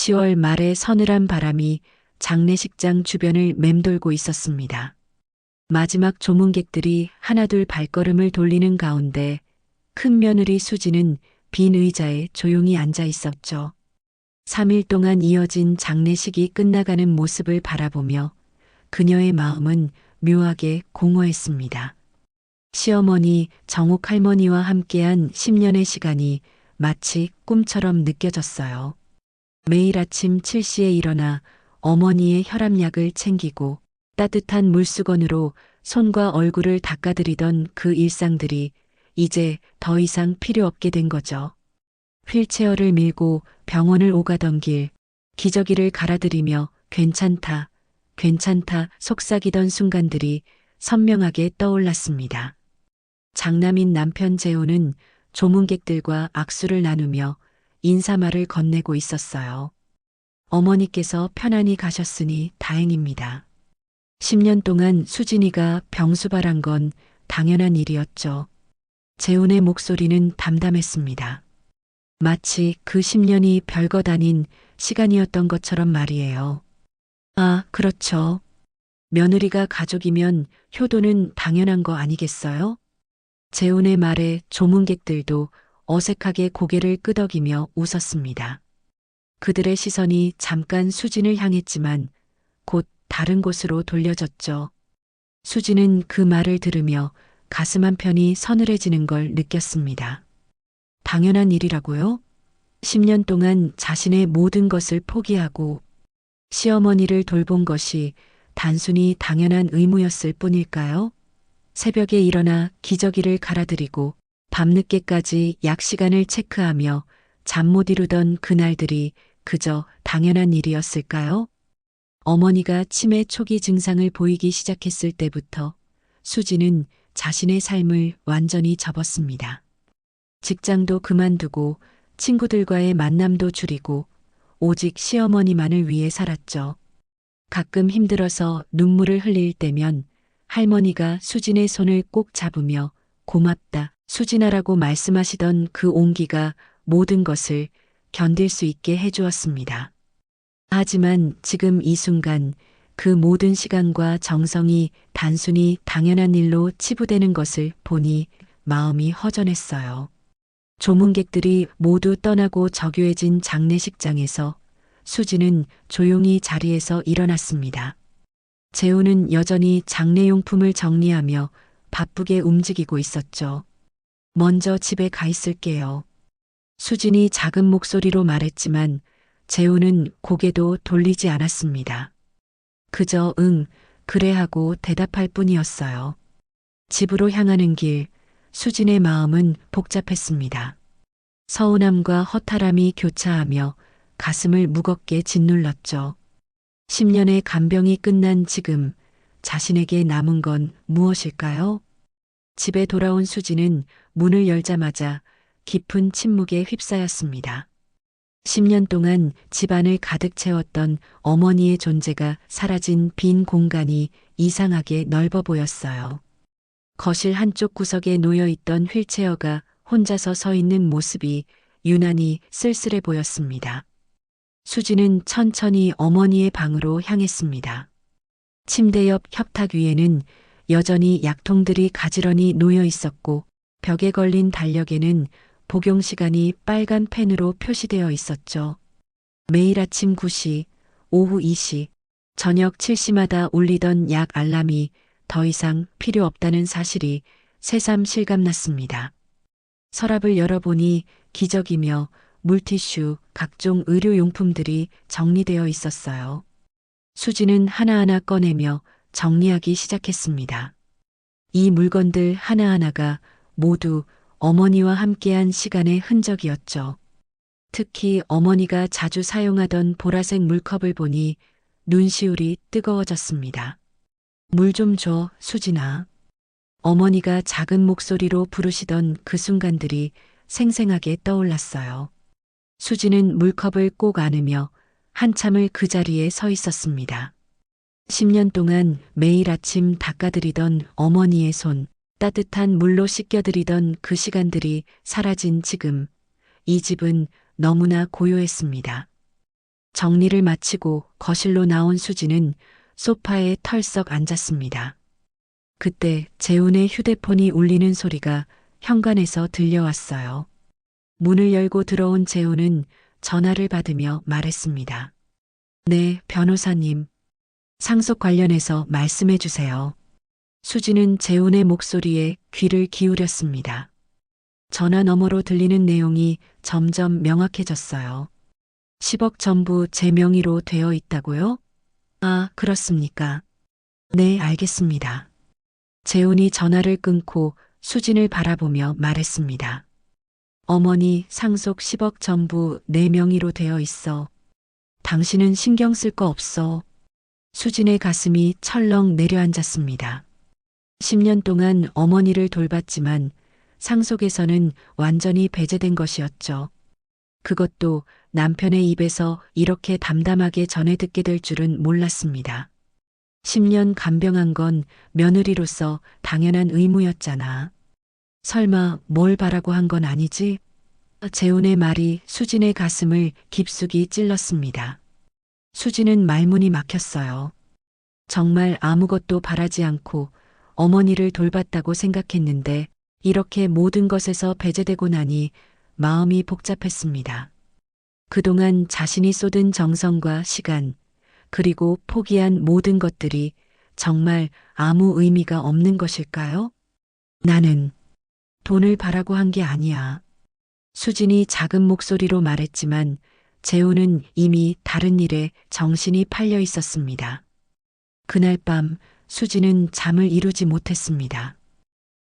10월 말에 서늘한 바람이 장례식장 주변을 맴돌고 있었습니다. 마지막 조문객들이 하나둘 발걸음을 돌리는 가운데 큰 며느리 수지는 빈 의자에 조용히 앉아 있었죠. 3일 동안 이어진 장례식이 끝나가는 모습을 바라보며 그녀의 마음은 묘하게 공허했습니다. 시어머니 정옥 할머니와 함께한 10년의 시간이 마치 꿈처럼 느껴졌어요. 매일 아침 7시에 일어나 어머니의 혈압약을 챙기고 따뜻한 물수건으로 손과 얼굴을 닦아드리던 그 일상들이 이제 더 이상 필요 없게 된 거죠. 휠체어를 밀고 병원을 오가던 길, 기저귀를 갈아들이며 괜찮다, 괜찮다 속삭이던 순간들이 선명하게 떠올랐습니다. 장남인 남편 재호는 조문객들과 악수를 나누며 인사말을 건네고 있었어요. 어머니께서 편안히 가셨으니 다행입니다. 10년 동안 수진이가 병수발한 건 당연한 일이었죠. 재훈의 목소리는 담담했습니다. 마치 그 10년이 별것 아닌 시간이었던 것처럼 말이에요. 아, 그렇죠. 며느리가 가족이면 효도는 당연한 거 아니겠어요? 재훈의 말에 조문객들도 어색하게 고개를 끄덕이며 웃었습니다. 그들의 시선이 잠깐 수진을 향했지만 곧 다른 곳으로 돌려졌죠. 수진은 그 말을 들으며 가슴 한편이 서늘해지는 걸 느꼈습니다. 당연한 일이라고요? 10년 동안 자신의 모든 것을 포기하고 시어머니를 돌본 것이 단순히 당연한 의무였을 뿐일까요? 새벽에 일어나 기저귀를 갈아드리고 밤늦게까지 약 시간을 체크하며 잠 못 이루던 그날들이 그저 당연한 일이었을까요? 어머니가 치매 초기 증상을 보이기 시작했을 때부터 수지는 자신의 삶을 완전히 접었습니다. 직장도 그만두고 친구들과의 만남도 줄이고 오직 시어머니만을 위해 살았죠. 가끔 힘들어서 눈물을 흘릴 때면 할머니가 수진의 손을 꼭 잡으며 고맙다, 수진아라고 말씀하시던 그 온기가 모든 것을 견딜 수 있게 해주었습니다. 하지만 지금 이 순간 그 모든 시간과 정성이 단순히 당연한 일로 치부되는 것을 보니 마음이 허전했어요. 조문객들이 모두 떠나고 정교해진 장례식장에서 수지는 조용히 자리에서 일어났습니다. 재우는 여전히 장례용품을 정리하며 바쁘게 움직이고 있었죠. 먼저 집에 가 있을게요. 수진이 작은 목소리로 말했지만 재우는 고개도 돌리지 않았습니다. 그저 응, 그래 하고 대답할 뿐이었어요. 집으로 향하는 길, 수진의 마음은 복잡했습니다. 서운함과 허탈함이 교차하며 가슴을 무겁게 짓눌렀죠. 10년의 간병이 끝난 지금 자신에게 남은 건 무엇일까요? 집에 돌아온 수지는 문을 열자마자 깊은 침묵에 휩싸였습니다. 10년 동안 집안을 가득 채웠던 어머니의 존재가 사라진 빈 공간이 이상하게 넓어 보였어요. 거실 한쪽 구석에 놓여있던 휠체어가 혼자서 서 있는 모습이 유난히 쓸쓸해 보였습니다. 수지는 천천히 어머니의 방으로 향했습니다. 침대 옆 협탁 위에는 여전히 약통들이 가지런히 놓여 있었고 벽에 걸린 달력에는 복용 시간이 빨간 펜으로 표시되어 있었죠. 매일 아침 9시, 오후 2시, 저녁 7시마다 울리던 약 알람이 더 이상 필요 없다는 사실이 새삼 실감났습니다. 서랍을 열어보니 기저귀며 물티슈, 각종 의료용품들이 정리되어 있었어요. 수지는 하나하나 꺼내며 정리하기 시작했습니다. 이 물건들 하나하나가 모두 어머니와 함께한 시간의 흔적이었죠. 특히 어머니가 자주 사용하던 보라색 물컵을 보니 눈시울이 뜨거워졌습니다. 물 좀 줘, 수진아. 어머니가 작은 목소리로 부르시던 그 순간들이 생생하게 떠올랐어요. 수지는 물컵을 꼭 안으며 한참을 그 자리에 서 있었습니다. 10년 동안 매일 아침 닦아드리던 어머니의 손, 따뜻한 물로 씻겨드리던 그 시간들이 사라진 지금, 이 집은 너무나 고요했습니다. 정리를 마치고 거실로 나온 수지는 소파에 털썩 앉았습니다. 그때 재훈의 휴대폰이 울리는 소리가 현관에서 들려왔어요. 문을 열고 들어온 재훈은 전화를 받으며 말했습니다. 네, 변호사님. 상속 관련해서 말씀해 주세요. 수지는 재훈의 목소리에 귀를 기울였습니다. 전화 너머로 들리는 내용이 점점 명확해졌어요. 10억 전부 제 명의로 되어 있다고요? 아, 그렇습니까? 네, 알겠습니다. 재훈이 전화를 끊고 수진을 바라보며 말했습니다. 어머니 상속 10억 전부 내 명의로 되어 있어. 당신은 신경 쓸 거 없어. 수진의 가슴이 철렁 내려앉았습니다. 10년 동안 어머니를 돌봤지만 상속에서는 완전히 배제된 것이었죠. 그것도 남편의 입에서 이렇게 담담하게 전해 듣게 될 줄은 몰랐습니다. 10년 간병한 건 며느리로서 당연한 의무였잖아. 설마 뭘 바라고 한 건 아니지? 재훈의 말이 수진의 가슴을 깊숙이 찔렀습니다. 수진은 말문이 막혔어요. 정말 아무것도 바라지 않고 어머니를 돌봤다고 생각했는데 이렇게 모든 것에서 배제되고 나니 마음이 복잡했습니다. 그동안 자신이 쏟은 정성과 시간, 그리고 포기한 모든 것들이 정말 아무 의미가 없는 것일까요? 나는 돈을 바라고 한 게 아니야. 수진이 작은 목소리로 말했지만 재훈은 이미 다른 일에 정신이 팔려 있었습니다. 그날 밤 수진은 잠을 이루지 못했습니다.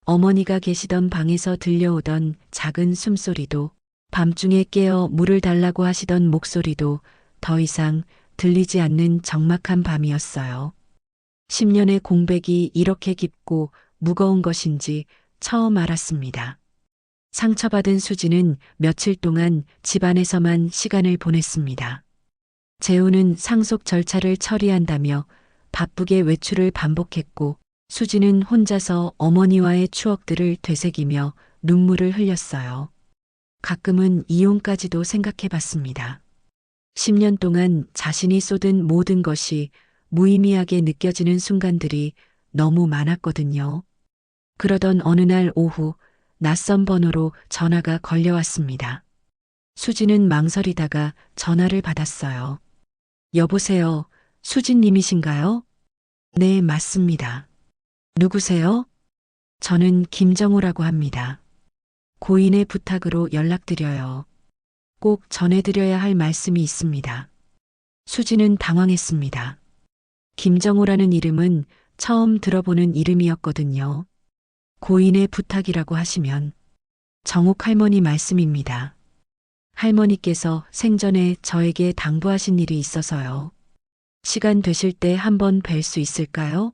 어머니가 계시던 방에서 들려오던 작은 숨소리도 밤중에 깨어 물을 달라고 하시던 목소리도 더 이상 들리지 않는 적막한 밤이었어요. 10년의 공백이 이렇게 깊고 무거운 것인지 처음 알았습니다. 상처받은 수지는 며칠 동안 집안에서만 시간을 보냈습니다. 재훈은 상속 절차를 처리한다며 바쁘게 외출을 반복했고 수지는 혼자서 어머니와의 추억들을 되새기며 눈물을 흘렸어요. 가끔은 이혼까지도 생각해 봤습니다. 10년 동안 자신이 쏟은 모든 것이 무의미하게 느껴지는 순간들이 너무 많았거든요. 그러던 어느 날 오후 낯선 번호로 전화가 걸려왔습니다. 수지는 망설이다가 전화를 받았어요. 여보세요, 수진님이신가요? 네, 맞습니다. 누구세요? 저는 김정우라고 합니다. 고인의 부탁으로 연락드려요. 꼭 전해드려야 할 말씀이 있습니다. 수지는 당황했습니다. 김정우라는 이름은 처음 들어보는 이름이었거든요. 고인의 부탁이라고 하시면 정옥 할머니 말씀입니다. 할머니께서 생전에 저에게 당부하신 일이 있어서요. 시간 되실 때 한번 뵐 수 있을까요?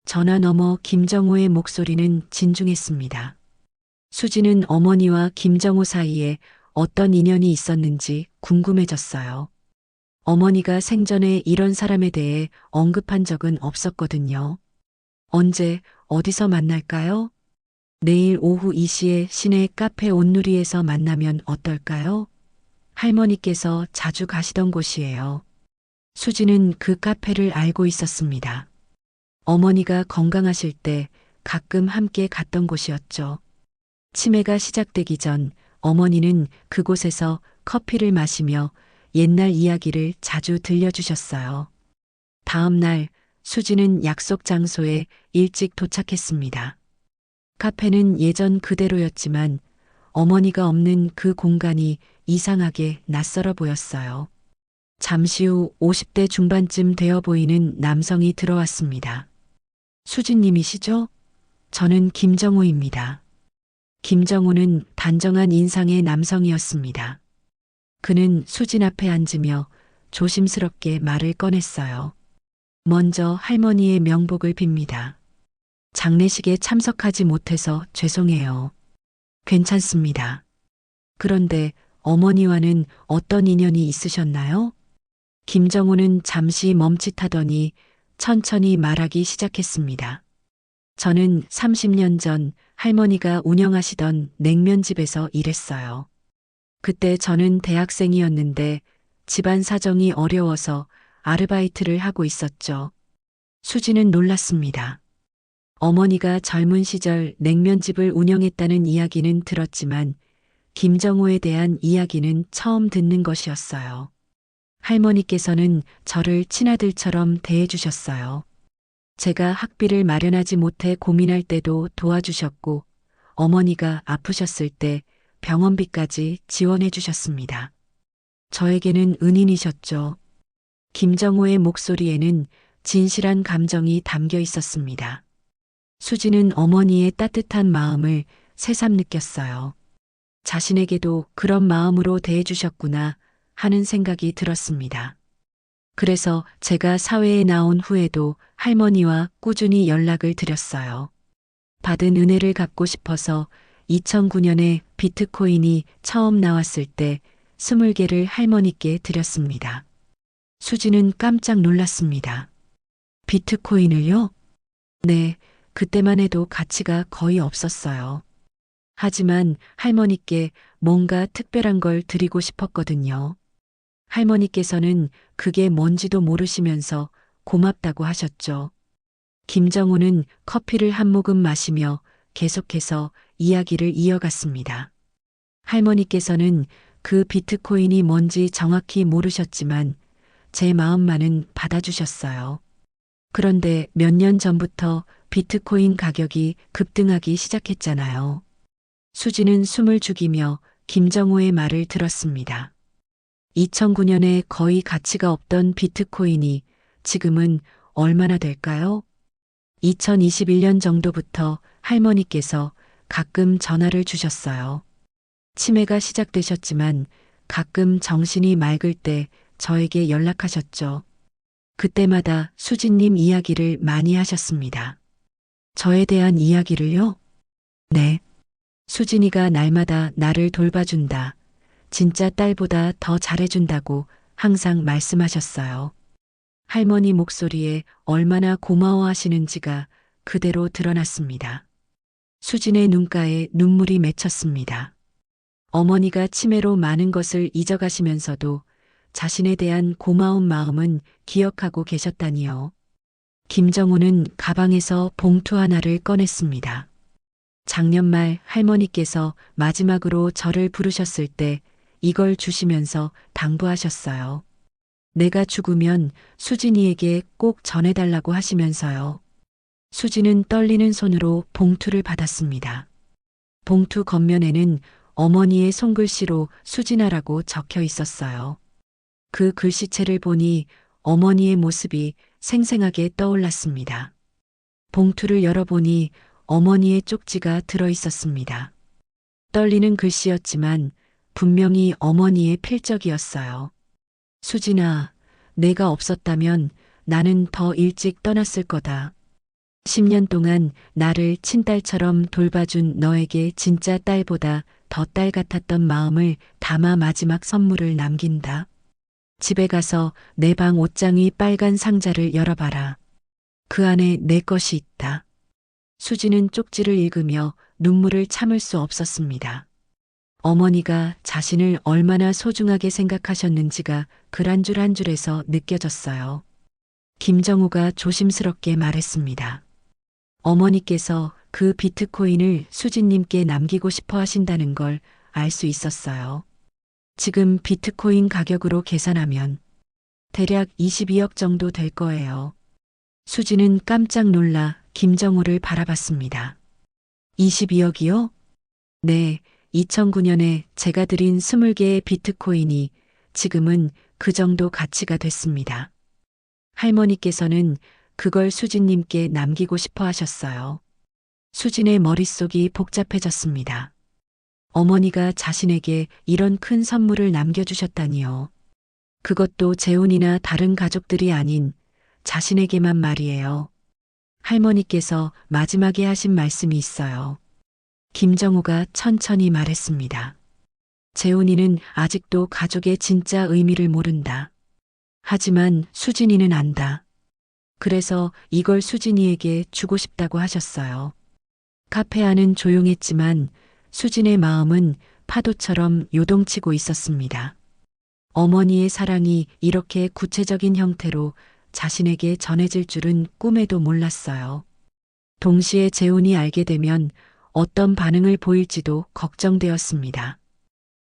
전화 너머 김정우의 목소리는 진중했습니다. 수지는 어머니와 김정우 사이에 어떤 인연이 있었는지 궁금해졌어요. 어머니가 생전에 이런 사람에 대해 언급한 적은 없었거든요. 언제, 어디서 만날까요? 내일 오후 2시에 시내 카페 온누리에서 만나면 어떨까요? 할머니께서 자주 가시던 곳이에요. 수지는 그 카페를 알고 있었습니다. 어머니가 건강하실 때 가끔 함께 갔던 곳이었죠. 치매가 시작되기 전 어머니는 그곳에서 커피를 마시며 옛날 이야기를 자주 들려주셨어요. 다음 날 수지는 약속 장소에 일찍 도착했습니다. 카페는 예전 그대로였지만 어머니가 없는 그 공간이 이상하게 낯설어 보였어요. 잠시 후 50대 중반쯤 되어 보이는 남성이 들어왔습니다. 수진님이시죠? 저는 김정우입니다. 김정우는 단정한 인상의 남성이었습니다. 그는 수진 앞에 앉으며 조심스럽게 말을 꺼냈어요. 먼저 할머니의 명복을 빕니다. 장례식에 참석하지 못해서 죄송해요. 괜찮습니다. 그런데 어머니와는 어떤 인연이 있으셨나요? 김정우는 잠시 멈칫하더니 천천히 말하기 시작했습니다. 저는 30년 전 할머니가 운영하시던 냉면집에서 일했어요. 그때 저는 대학생이었는데 집안 사정이 어려워서 아르바이트를 하고 있었죠. 수지는 놀랐습니다. 어머니가 젊은 시절 냉면집을 운영했다는 이야기는 들었지만 김정호에 대한 이야기는 처음 듣는 것이었어요. 할머니께서는 저를 친아들처럼 대해주셨어요. 제가 학비를 마련하지 못해 고민할 때도 도와주셨고, 어머니가 아프셨을 때 병원비까지 지원해 주셨습니다. 저에게는 은인이셨죠. 김정호의 목소리에는 진실한 감정이 담겨 있었습니다. 수지는 어머니의 따뜻한 마음을 새삼 느꼈어요. 자신에게도 그런 마음으로 대해주셨구나 하는 생각이 들었습니다. 그래서 제가 사회에 나온 후에도 할머니와 꾸준히 연락을 드렸어요. 받은 은혜를 갚고 싶어서 2009년에 비트코인이 처음 나왔을 때 20개를 할머니께 드렸습니다. 수지는 깜짝 놀랐습니다. 비트코인을요? 네, 그때만 해도 가치가 거의 없었어요. 하지만 할머니께 뭔가 특별한 걸 드리고 싶었거든요. 할머니께서는 그게 뭔지도 모르시면서 고맙다고 하셨죠. 김정우는 커피를 한 모금 마시며 계속해서 이야기를 이어갔습니다. 할머니께서는 그 비트코인이 뭔지 정확히 모르셨지만 제 마음만은 받아주셨어요. 그런데 몇 년 전부터 비트코인 가격이 급등하기 시작했잖아요. 수지는 숨을 죽이며 김정호의 말을 들었습니다. 2009년에 거의 가치가 없던 비트코인이 지금은 얼마나 될까요? 2021년 정도부터 할머니께서 가끔 전화를 주셨어요. 치매가 시작되셨지만 가끔 정신이 맑을 때 저에게 연락하셨죠. 그때마다 수진님 이야기를 많이 하셨습니다. 저에 대한 이야기를요? 네. 수진이가 날마다 나를 돌봐준다. 진짜 딸보다 더 잘해준다고 항상 말씀하셨어요. 할머니 목소리에 얼마나 고마워하시는지가 그대로 드러났습니다. 수진의 눈가에 눈물이 맺혔습니다. 어머니가 치매로 많은 것을 잊어가시면서도 자신에 대한 고마운 마음은 기억하고 계셨다니요. 김정우는 가방에서 봉투 하나를 꺼냈습니다. 작년 말 할머니께서 마지막으로 저를 부르셨을 때 이걸 주시면서 당부하셨어요. 내가 죽으면 수진이에게 꼭 전해달라고 하시면서요. 수진은 떨리는 손으로 봉투를 받았습니다. 봉투 겉면에는 어머니의 손글씨로 수진아라고 적혀 있었어요. 그 글씨체를 보니 어머니의 모습이 생생하게 떠올랐습니다. 봉투를 열어보니 어머니의 쪽지가 들어 있었습니다. 떨리는 글씨였지만 분명히 어머니의 필적이었어요. 수진아, 내가 없었다면 나는 더 일찍 떠났을 거다. 10년 동안 나를 친딸처럼 돌봐준 너에게 진짜 딸보다 더 딸 같았던 마음을 담아 마지막 선물을 남긴다. 집에 가서 내 방 옷장의 빨간 상자를 열어봐라. 그 안에 내 것이 있다. 수지는 쪽지를 읽으며 눈물을 참을 수 없었습니다. 어머니가 자신을 얼마나 소중하게 생각하셨는지가 글 한 줄 한 줄에서 느껴졌어요. 김정우가 조심스럽게 말했습니다. 어머니께서 그 비트코인을 수진님께 남기고 싶어 하신다는 걸 알 수 있었어요. 지금 비트코인 가격으로 계산하면 대략 22억 정도 될 거예요. 수지는 깜짝 놀라 김정우를 바라봤습니다. 22억이요? 네, 2009년에 제가 드린 20개의 비트코인이 지금은 그 정도 가치가 됐습니다. 할머니께서는 그걸 수진님께 남기고 싶어 하셨어요. 수진의 머릿속이 복잡해졌습니다. 어머니가 자신에게 이런 큰 선물을 남겨주셨다니요. 그것도 재훈이나 다른 가족들이 아닌 자신에게만 말이에요. 할머니께서 마지막에 하신 말씀이 있어요. 김정우가 천천히 말했습니다. 재훈이는 아직도 가족의 진짜 의미를 모른다. 하지만 수진이는 안다. 그래서 이걸 수진이에게 주고 싶다고 하셨어요. 카페 안은 조용했지만 수진의 마음은 파도처럼 요동치고 있었습니다. 어머니의 사랑이 이렇게 구체적인 형태로 자신에게 전해질 줄은 꿈에도 몰랐어요. 동시에 재훈이 알게 되면 어떤 반응을 보일지도 걱정되었습니다.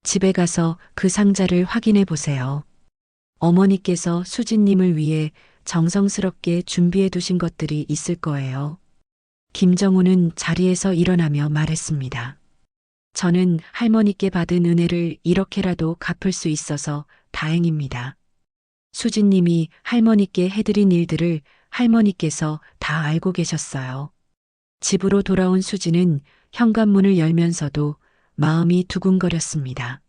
집에 가서 그 상자를 확인해 보세요. 어머니께서 수진님을 위해 정성스럽게 준비해 두신 것들이 있을 거예요. 김정우는 자리에서 일어나며 말했습니다. 저는 할머니께 받은 은혜를 이렇게라도 갚을 수 있어서 다행입니다. 수진님이 할머니께 해드린 일들을 할머니께서 다 알고 계셨어요. 집으로 돌아온 수진은 현관문을 열면서도 마음이 두근거렸습니다.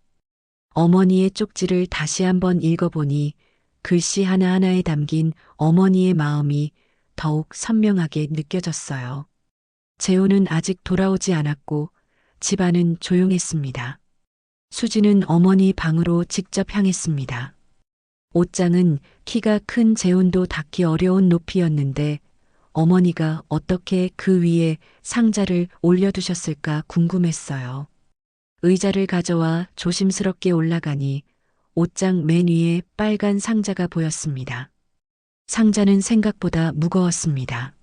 어머니의 쪽지를 다시 한번 읽어보니 글씨 하나하나에 담긴 어머니의 마음이 더욱 선명하게 느껴졌어요. 재호는 아직 돌아오지 않았고 집안은 조용했습니다. 수지는 어머니 방으로 직접 향했습니다. 옷장은 키가 큰 재훈도 닿기 어려운 높이였는데 어머니가 어떻게 그 위에 상자를 올려두셨을까 궁금했어요. 의자를 가져와 조심스럽게 올라가니 옷장 맨 위에 빨간 상자가 보였습니다. 상자는 생각보다 무거웠습니다.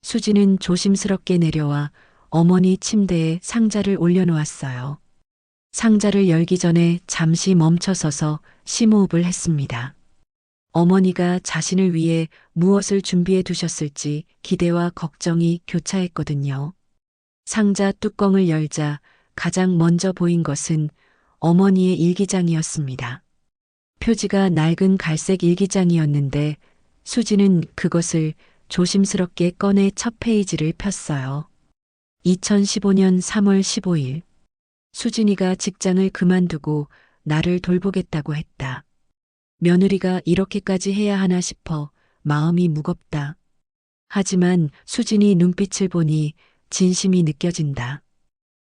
수지는 조심스럽게 내려와 어머니 침대에 상자를 올려놓았어요. 상자를 열기 전에 잠시 멈춰서서 심호흡을 했습니다. 어머니가 자신을 위해 무엇을 준비해 두셨을지 기대와 걱정이 교차했거든요. 상자 뚜껑을 열자 가장 먼저 보인 것은 어머니의 일기장이었습니다. 표지가 낡은 갈색 일기장이었는데 수지는 그것을 조심스럽게 꺼내 첫 페이지를 폈어요. 2015년 3월 15일. 수진이가 직장을 그만두고 나를 돌보겠다고 했다. 며느리가 이렇게까지 해야 하나 싶어 마음이 무겁다. 하지만 수진이 눈빛을 보니 진심이 느껴진다.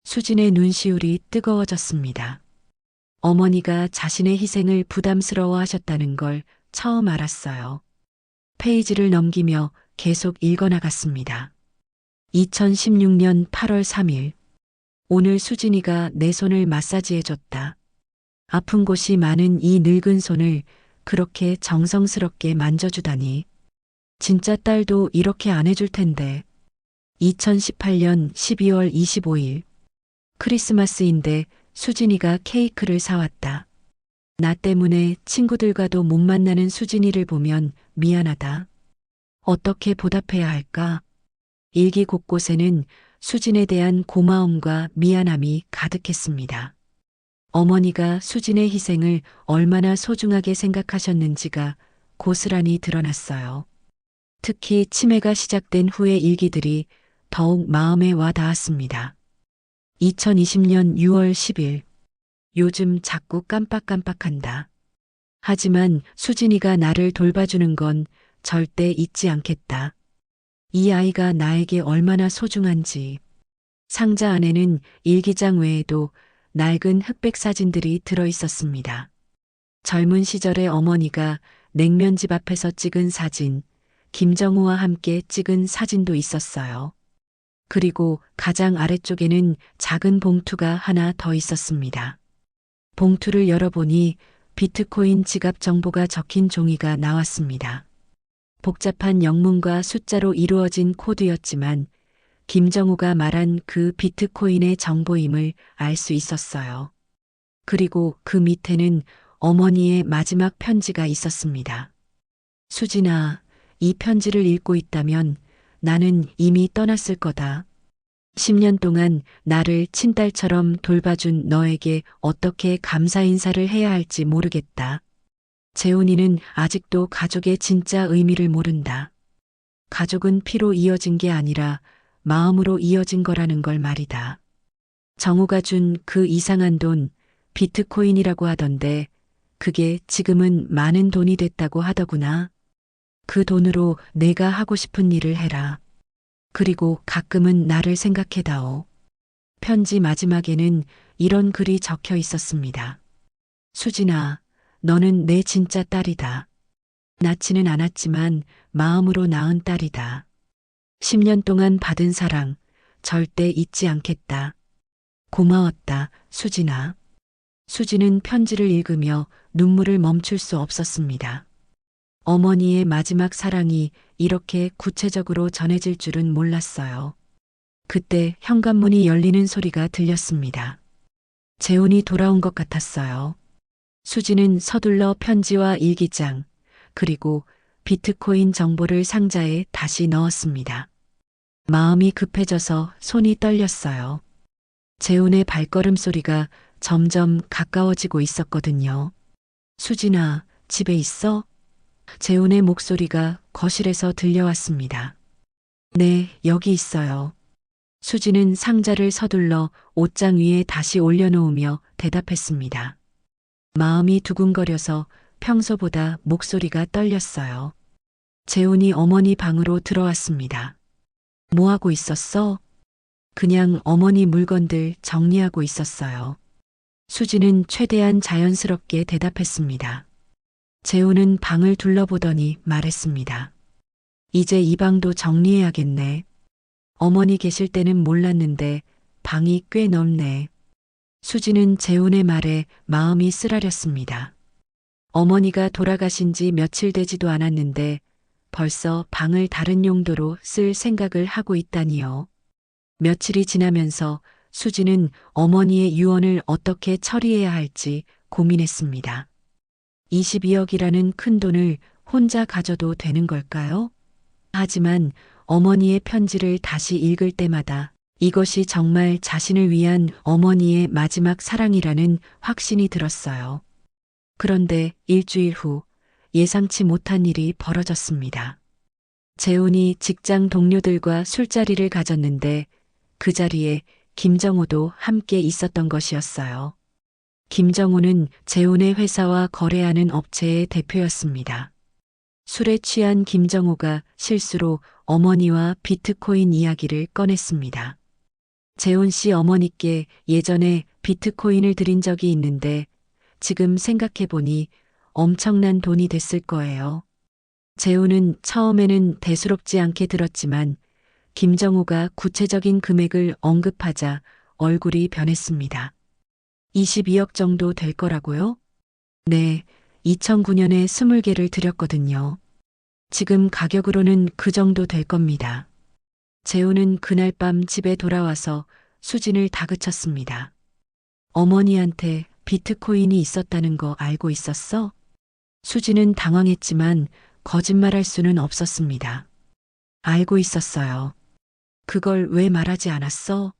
수진의 눈시울이 뜨거워졌습니다. 어머니가 자신의 희생을 부담스러워 하셨다는 걸 처음 알았어요. 페이지를 넘기며 계속 읽어나갔습니다. 2016년 8월 3일. 오늘 수진이가 내 손을 마사지해줬다. 아픈 곳이 많은 이 늙은 손을 그렇게 정성스럽게 만져주다니. 진짜 딸도 이렇게 안 해줄 텐데. 2018년 12월 25일. 크리스마스인데 수진이가 케이크를 사왔다. 나 때문에 친구들과도 못 만나는 수진이를 보면 미안하다. 어떻게 보답해야 할까? 일기 곳곳에는 수진에 대한 고마움과 미안함이 가득했습니다. 어머니가 수진의 희생을 얼마나 소중하게 생각하셨는지가 고스란히 드러났어요. 특히 치매가 시작된 후의 일기들이 더욱 마음에 와 닿았습니다. 2020년 6월 10일. 요즘 자꾸 깜빡깜빡한다. 하지만 수진이가 나를 돌봐주는 건 절대 잊지 않겠다. 이 아이가 나에게 얼마나 소중한지. 상자 안에는 일기장 외에도 낡은 흑백 사진들이 들어 있었습니다. 젊은 시절의 어머니가 냉면집 앞에서 찍은 사진, 김정우와 함께 찍은 사진도 있었어요. 그리고 가장 아래쪽에는 작은 봉투가 하나 더 있었습니다. 봉투를 열어보니 비트코인 지갑 정보가 적힌 종이가 나왔습니다. 복잡한 영문과 숫자로 이루어진 코드였지만 김정우가 말한 그 비트코인의 정보임을 알 수 있었어요. 그리고 그 밑에는 어머니의 마지막 편지가 있었습니다. 수진아, 이 편지를 읽고 있다면 나는 이미 떠났을 거다. 10년 동안 나를 친딸처럼 돌봐준 너에게 어떻게 감사 인사를 해야 할지 모르겠다. 재훈이는 아직도 가족의 진짜 의미를 모른다. 가족은 피로 이어진 게 아니라 마음으로 이어진 거라는 걸 말이다. 정우가 준 그 이상한 돈, 비트코인이라고 하던데 그게 지금은 많은 돈이 됐다고 하더구나. 그 돈으로 내가 하고 싶은 일을 해라. 그리고 가끔은 나를 생각해다오. 편지 마지막에는 이런 글이 적혀 있었습니다. 수진아, 너는 내 진짜 딸이다. 낳지는 않았지만 마음으로 낳은 딸이다. 10년 동안 받은 사랑 절대 잊지 않겠다. 고마웠다, 수진아. 수지는 편지를 읽으며 눈물을 멈출 수 없었습니다. 어머니의 마지막 사랑이 이렇게 구체적으로 전해질 줄은 몰랐어요. 그때 현관문이 열리는 소리가 들렸습니다. 재훈이 돌아온 것 같았어요. 수지는 서둘러 편지와 일기장, 그리고 비트코인 정보를 상자에 다시 넣었습니다. 마음이 급해져서 손이 떨렸어요. 재훈의 발걸음 소리가 점점 가까워지고 있었거든요. 수진아, 집에 있어? 재훈의 목소리가 거실에서 들려왔습니다. 네, 여기 있어요. 수지는 상자를 서둘러 옷장 위에 다시 올려놓으며 대답했습니다. 마음이 두근거려서 평소보다 목소리가 떨렸어요. 재훈이 어머니 방으로 들어왔습니다. 뭐 하고 있었어? 그냥 어머니 물건들 정리하고 있었어요. 수지는 최대한 자연스럽게 대답했습니다. 재훈은 방을 둘러보더니 말했습니다. 이제 이 방도 정리해야겠네. 어머니 계실 때는 몰랐는데 방이 꽤 넓네. 수지는 재훈의 말에 마음이 쓰라렸습니다. 어머니가 돌아가신 지 며칠 되지도 않았는데 벌써 방을 다른 용도로 쓸 생각을 하고 있다니요. 며칠이 지나면서 수지는 어머니의 유언을 어떻게 처리해야 할지 고민했습니다. 22억이라는 큰 돈을 혼자 가져도 되는 걸까요? 하지만 어머니의 편지를 다시 읽을 때마다 이것이 정말 자신을 위한 어머니의 마지막 사랑이라는 확신이 들었어요. 그런데 일주일 후 예상치 못한 일이 벌어졌습니다. 재훈이 직장 동료들과 술자리를 가졌는데 그 자리에 김정호도 함께 있었던 것이었어요. 김정호는 재훈의 회사와 거래하는 업체의 대표였습니다. 술에 취한 김정호가 실수로 어머니와 비트코인 이야기를 꺼냈습니다. 재훈 씨 어머니께 예전에 비트코인을 드린 적이 있는데 지금 생각해보니 엄청난 돈이 됐을 거예요. 재훈은 처음에는 대수롭지 않게 들었지만 김정호가 구체적인 금액을 언급하자 얼굴이 변했습니다. 22억 정도 될 거라고요? 네, 2009년에 20개를 드렸거든요. 지금 가격으로는 그 정도 될 겁니다. 재훈은 그날 밤 집에 돌아와서 수진을 다그쳤습니다. 어머니한테 비트코인이 있었다는 거 알고 있었어? 수진은 당황했지만 거짓말할 수는 없었습니다. 알고 있었어요. 그걸 왜 말하지 않았어?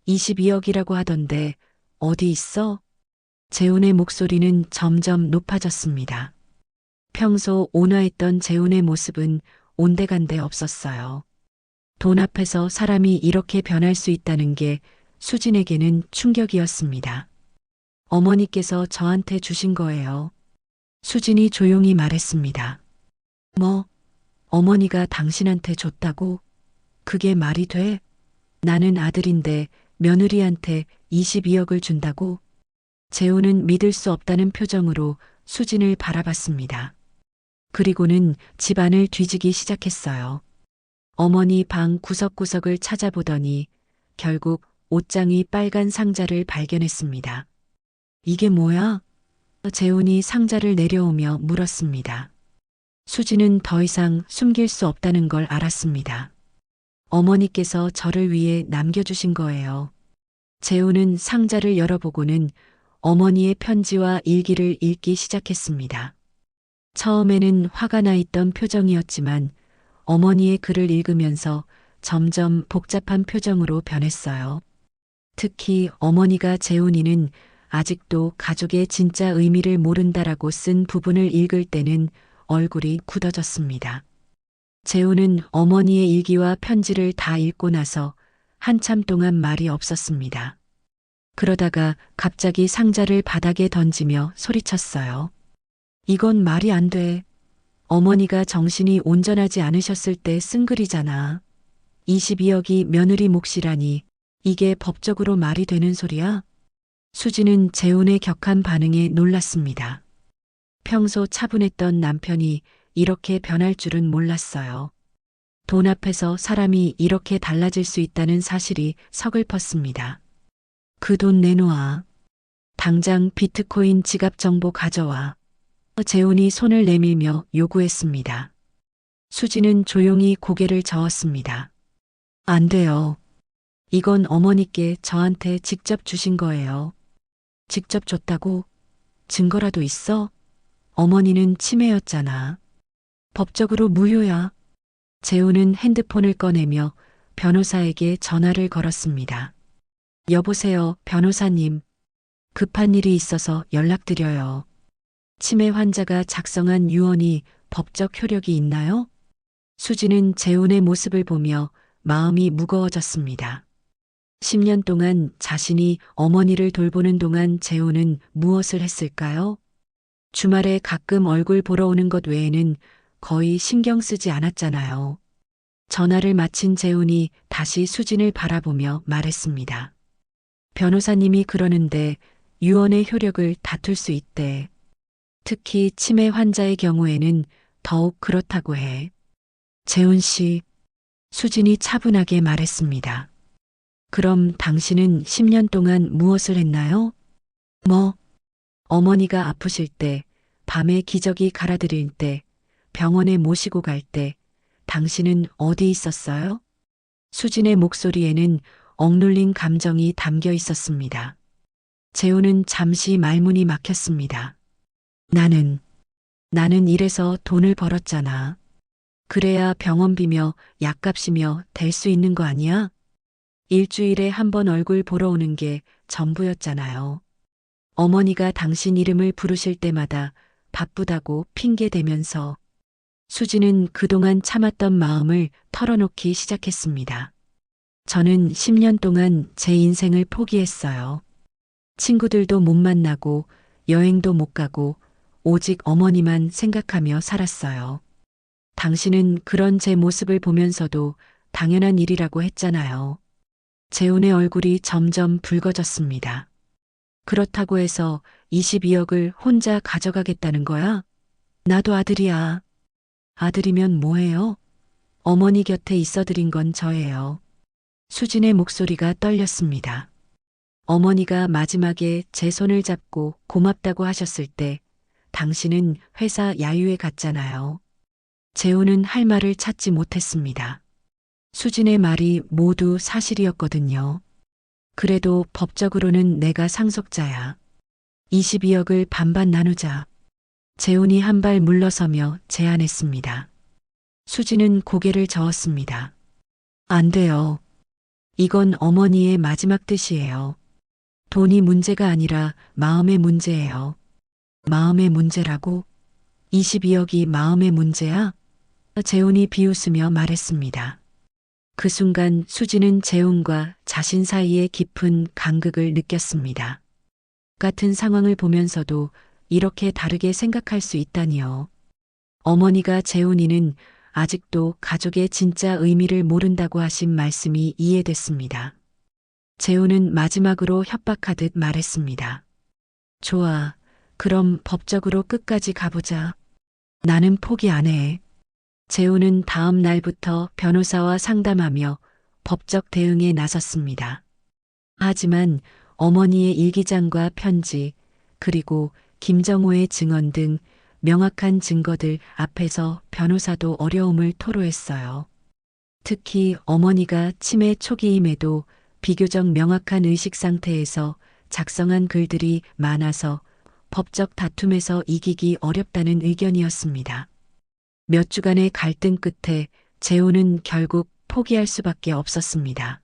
22억이라고 하던데 어디 있어? 재훈의 목소리는 점점 높아졌습니다. 평소 온화했던 재훈의 모습은 온데간데 없었어요. 돈 앞에서 사람이 이렇게 변할 수 있다는 게 수진에게는 충격이었습니다. 어머니께서 저한테 주신 거예요. 수진이 조용히 말했습니다. 뭐, 어머니가 당신한테 줬다고? 그게 말이 돼? 나는 아들인데 며느리한테 22억을 준다고? 재훈은 믿을 수 없다는 표정으로 수진을 바라봤습니다. 그리고는 집안을 뒤지기 시작했어요. 어머니 방 구석구석을 찾아보더니 결국 옷장 위 빨간 상자를 발견했습니다. 이게 뭐야? 재훈이 상자를 내려오며 물었습니다. 수지는 더 이상 숨길 수 없다는 걸 알았습니다. 어머니께서 저를 위해 남겨주신 거예요. 재훈은 상자를 열어보고는 어머니의 편지와 일기를 읽기 시작했습니다. 처음에는 화가 나 있던 표정이었지만 어머니의 글을 읽으면서 점점 복잡한 표정으로 변했어요. 특히 어머니가 재훈이는 아직도 가족의 진짜 의미를 모른다라고 쓴 부분을 읽을 때는 얼굴이 굳어졌습니다. 재훈은 어머니의 일기와 편지를 다 읽고 나서 한참 동안 말이 없었습니다. 그러다가 갑자기 상자를 바닥에 던지며 소리쳤어요. 이건 말이 안 돼. 어머니가 정신이 온전하지 않으셨을 때 쓴 글이잖아. 22억이 며느리 몫이라니 이게 법적으로 말이 되는 소리야? 수지는 재훈의 격한 반응에 놀랐습니다. 평소 차분했던 남편이 이렇게 변할 줄은 몰랐어요. 돈 앞에서 사람이 이렇게 달라질 수 있다는 사실이 서글펐습니다. 그 돈 내놓아. 당장 비트코인 지갑 정보 가져와. 재훈이 손을 내밀며 요구했습니다. 수지는 조용히 고개를 저었습니다. 안 돼요. 이건 어머니께 저한테 직접 주신 거예요. 직접 줬다고? 증거라도 있어? 어머니는 치매였잖아. 법적으로 무효야. 재훈은 핸드폰을 꺼내며 변호사에게 전화를 걸었습니다. 여보세요, 변호사님. 급한 일이 있어서 연락드려요. 치매 환자가 작성한 유언이 법적 효력이 있나요? 수지는 재훈의 모습을 보며 마음이 무거워졌습니다. 10년 동안 자신이 어머니를 돌보는 동안 재훈은 무엇을 했을까요? 주말에 가끔 얼굴 보러 오는 것 외에는 거의 신경 쓰지 않았잖아요. 전화를 마친 재훈이 다시 수진을 바라보며 말했습니다. 변호사님이 그러는데 유언의 효력을 다툴 수 있대. 특히 치매 환자의 경우에는 더욱 그렇다고 해. 재훈 씨, 수진이 차분하게 말했습니다. 그럼 당신은 10년 동안 무엇을 했나요? 어머니가 아프실 때, 밤에 기저귀 갈아드릴 때, 병원에 모시고 갈 때, 당신은 어디 있었어요? 수진의 목소리에는 억눌린 감정이 담겨 있었습니다. 재훈은 잠시 말문이 막혔습니다. 나는 일해서 돈을 벌었잖아. 그래야 병원비며 약값이며 될 수 있는 거 아니야? 일주일에 한 번 얼굴 보러 오는 게 전부였잖아요. 어머니가 당신 이름을 부르실 때마다 바쁘다고 핑계대면서 수지는 그동안 참았던 마음을 털어놓기 시작했습니다. 저는 10년 동안 제 인생을 포기했어요. 친구들도 못 만나고 여행도 못 가고 오직 어머니만 생각하며 살았어요. 당신은 그런 제 모습을 보면서도 당연한 일이라고 했잖아요. 재훈의 얼굴이 점점 붉어졌습니다. 그렇다고 해서 22억을 혼자 가져가겠다는 거야? 나도 아들이야. 아들이면 뭐해요? 어머니 곁에 있어드린 건 저예요. 수진의 목소리가 떨렸습니다. 어머니가 마지막에 제 손을 잡고 고맙다고 하셨을 때 당신은 회사 야유회 갔잖아요. 재훈은 할 말을 찾지 못했습니다. 수진의 말이 모두 사실이었거든요. 그래도 법적으로는 내가 상속자야. 22억을 반반 나누자. 재훈이 한 발 물러서며 제안했습니다. 수진은 고개를 저었습니다. 안 돼요. 이건 어머니의 마지막 뜻이에요. 돈이 문제가 아니라 마음의 문제예요. 마음의 문제라고? 22억이 마음의 문제야? 재훈이 비웃으며 말했습니다. 그 순간 수지는 재훈과 자신 사이에 깊은 간극을 느꼈습니다. 같은 상황을 보면서도 이렇게 다르게 생각할 수 있다니요. 어머니가 재훈이는 아직도 가족의 진짜 의미를 모른다고 하신 말씀이 이해됐습니다. 재훈은 마지막으로 협박하듯 말했습니다. 좋아. 그럼 법적으로 끝까지 가보자. 나는 포기 안 해. 재훈은 다음 날부터 변호사와 상담하며 법적 대응에 나섰습니다. 하지만 어머니의 일기장과 편지, 그리고 김정호의 증언 등 명확한 증거들 앞에서 변호사도 어려움을 토로했어요. 특히 어머니가 치매 초기임에도 비교적 명확한 의식 상태에서 작성한 글들이 많아서 법적 다툼에서 이기기 어렵다는 의견이었습니다. 몇 주간의 갈등 끝에 재훈은 결국 포기할 수밖에 없었습니다.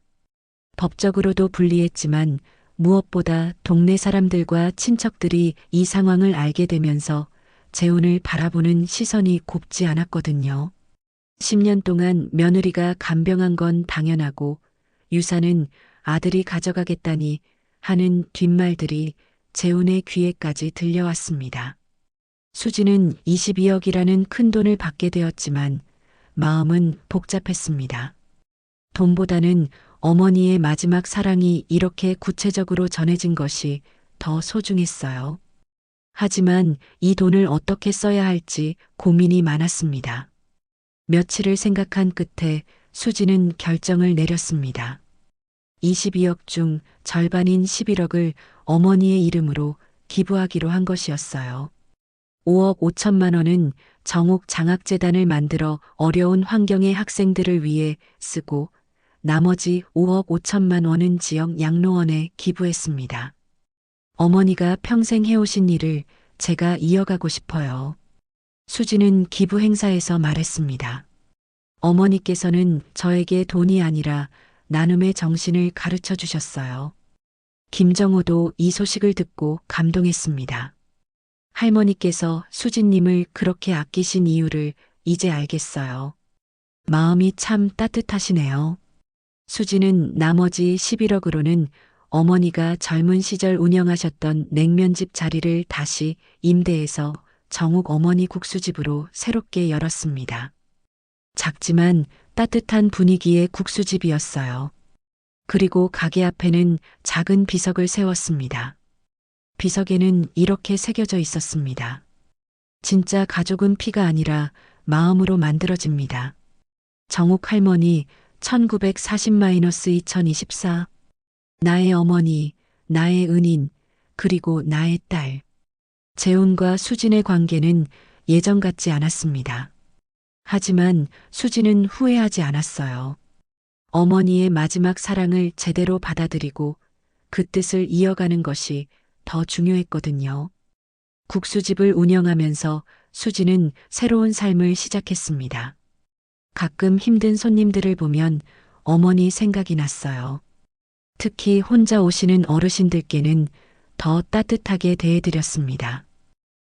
법적으로도 불리했지만 무엇보다 동네 사람들과 친척들이 이 상황을 알게 되면서 재훈을 바라보는 시선이 곱지 않았거든요. 10년 동안 며느리가 간병한 건 당연하고 유산은 아들이 가져가겠다니 하는 뒷말들이 재훈의 귀에까지 들려왔습니다. 수지는 22억이라는 큰 돈을 받게 되었지만 마음은 복잡했습니다. 돈보다는 어머니의 마지막 사랑이 이렇게 구체적으로 전해진 것이 더 소중했어요. 하지만 이 돈을 어떻게 써야 할지 고민이 많았습니다. 며칠을 생각한 끝에 수지는 결정을 내렸습니다. 22억 중 절반인 11억을 어머니의 이름으로 기부하기로 한 것이었어요. 5억 5천만 원은 정옥 장학재단을 만들어 어려운 환경의 학생들을 위해 쓰고 나머지 5억 5천만 원은 지역 양로원에 기부했습니다. 어머니가 평생 해오신 일을 제가 이어가고 싶어요. 수지는 기부 행사에서 말했습니다. 어머니께서는 저에게 돈이 아니라 나눔의 정신을 가르쳐 주셨어요. 김정호도 이 소식을 듣고 감동했습니다. 할머니께서 수진님을 그렇게 아끼신 이유를 이제 알겠어요. 마음이 참 따뜻하시네요. 수지는 나머지 11억으로는 어머니가 젊은 시절 운영하셨던 냉면집 자리를 다시 임대해서 정욱 어머니 국수집으로 새롭게 열었습니다. 작지만 따뜻한 분위기의 국수집이었어요. 그리고 가게 앞에는 작은 비석을 세웠습니다. 비석에는 이렇게 새겨져 있었습니다. 진짜 가족은 피가 아니라 마음으로 만들어집니다. 정욱 할머니 1940-2024 나의 어머니, 나의 은인, 그리고 나의 딸. 재훈과 수진의 관계는 예전 같지 않았습니다. 하지만 수진은 후회하지 않았어요. 어머니의 마지막 사랑을 제대로 받아들이고 그 뜻을 이어가는 것이 더 중요했거든요. 국수집을 운영하면서 수진은 새로운 삶을 시작했습니다. 가끔 힘든 손님들을 보면 어머니 생각이 났어요. 특히 혼자 오시는 어르신들께는 더 따뜻하게 대해드렸습니다.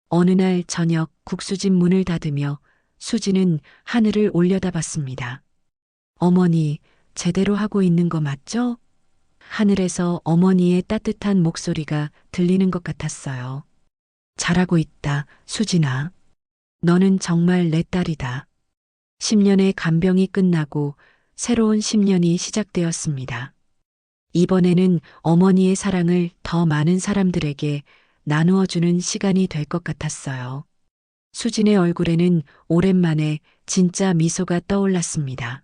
어느 날 저녁 국수집 문을 닫으며 수지는 하늘을 올려다봤습니다. 어머니, 제대로 하고 있는 거 맞죠? 하늘에서 어머니의 따뜻한 목소리가 들리는 것 같았어요. 잘하고 있다, 수진아. 너는 정말 내 딸이다. 10년의 간병이 끝나고 새로운 10년이 시작되었습니다. 이번에는 어머니의 사랑을 더 많은 사람들에게 나누어주는 시간이 될 것 같았어요. 수진의 얼굴에는 오랜만에 진짜 미소가 떠올랐습니다.